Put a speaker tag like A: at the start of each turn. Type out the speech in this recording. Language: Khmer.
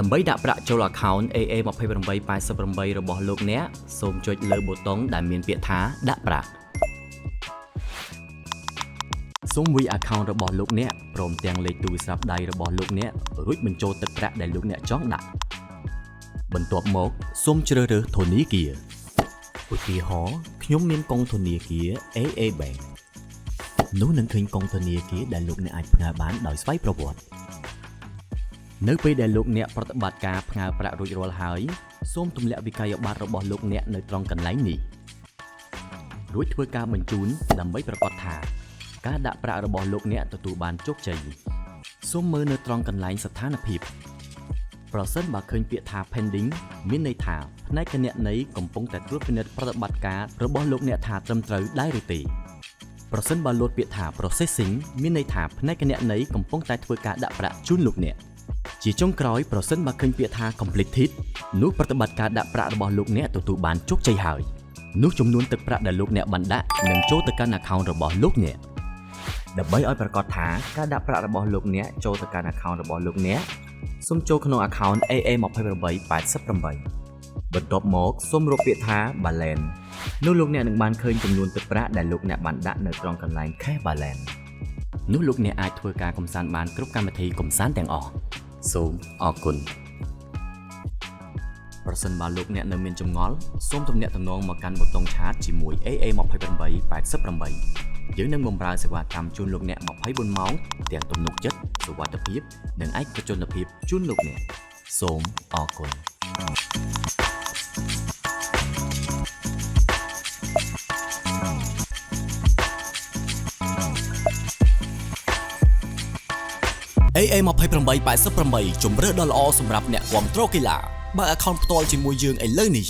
A: ដើម្បីដាក់ប្រាក់ចូល account AA2888 របស់លោកអ្នកសូមចុចលើប៊ូតុងដែលមានពាក្យថាដាក់ប្រាក់សូមវាយ account របស់លោកអ្នកព្រមទាំងលេខទូរស័ព្ទដៃរបស់លោកអ្នករួចបញ្ចូលទឹកប្រាក់ដែលលោកអ្នកចង់ដាក់បន្ទាប់មកសូមជ្រើសរើសធនាគារឧទាហរណ៍ខ្ញុំមានកុងធនាគារ AA Bank នោះនឹងឃើញកុងធនាគារដែលលោកអ្នកអាចផ្ញើបានដោយស្វ័យប្រវត្តិនៅពេលដែលលោកអ្នកប្រតិបត្តិការផ្ញើប្រាក់រួចរាល់ហើយសូមទម្លាក់វិក័យប័ត្ររបស់លោកអ្នកនៅត្រង់កន្លែងនេះរួចធ្វើការបញ្ជូនដើម្បីប្រាកដថាការដាក់ប្រាក់របស់លោកអ្នកទទួលបានជោគជ័យសូមមើលនៅត្រង់កន្លែងស្ថានភាពប្រសិនបើឃើញពាក្យថា pending មានន័យថាផ្នែកគណនេយ្យកំពុងតែត្រួតពិនិត្យប្រតិបត្តិការរបស់លោកអ្នកថាត្រឹមត្រូវដែរឬទេប្រសិនបើលោតពាក្យថា processing មានន័យថាផ្នែកគណនេយ្យកំពុងតែធ្វើការដាក់ប្រាក់ជូនលោកអ្នកជាចុងក្រោយប្រសិនបើឃើញពាក្យថា completed នោះប្រតិបត្តិការដាក់ប្រាក់របស់លោកអ្នកទទួលបានជោគជ័យហើយនោះចំនួនទឹកប្រាក់ដែលលោកអ្នកបានដាក់នឹងចូលទៅកាន់ account របស់លោកអ្នកដើម្បីឲ្យប្រាកដថាការដាក់ប្រាក់របស់លោកអ្នកចូលទៅកាន់ account របស់លោកអ្នកសូមចូលក្នុង account AA2888 បន្ទាប់មកសូមរកពាក្យថា balance នោះលោកអ្នកនឹងបានឃើញចំនួនទឹកប្រាក់ដែលលោកអ្នកបានដាក់នៅត្រង់កន្លែង cash balance នោះលោកអ្នកអាចធ្វើការកំសាន្តបានគ្រប់កម្មវិធីកំសាន្តទាំងអស់សូមអរគុណប្រសិនបើលោកអ្នកនៅមានចម្ងល់សូមទំនាក់ទំនងមកកាន់ប៊ូតុងឆាតជាមួយ AA2888 យើងនឹងបម្រើសេវាកម្មជូនលោកអ្នក24ម៉ោងទាំងទំនុកចិត្តសុវត្ថិភាពនិងឯកជនភាពជូនលោកអ្នកសូមអរគុណAA2888 ជម្រើសដ៏ល្អសម្រាប់អ្នកគាំទ្រកីឡាបើ account ផ្ទាល់ជាមួយយើងឥឡូវនេះ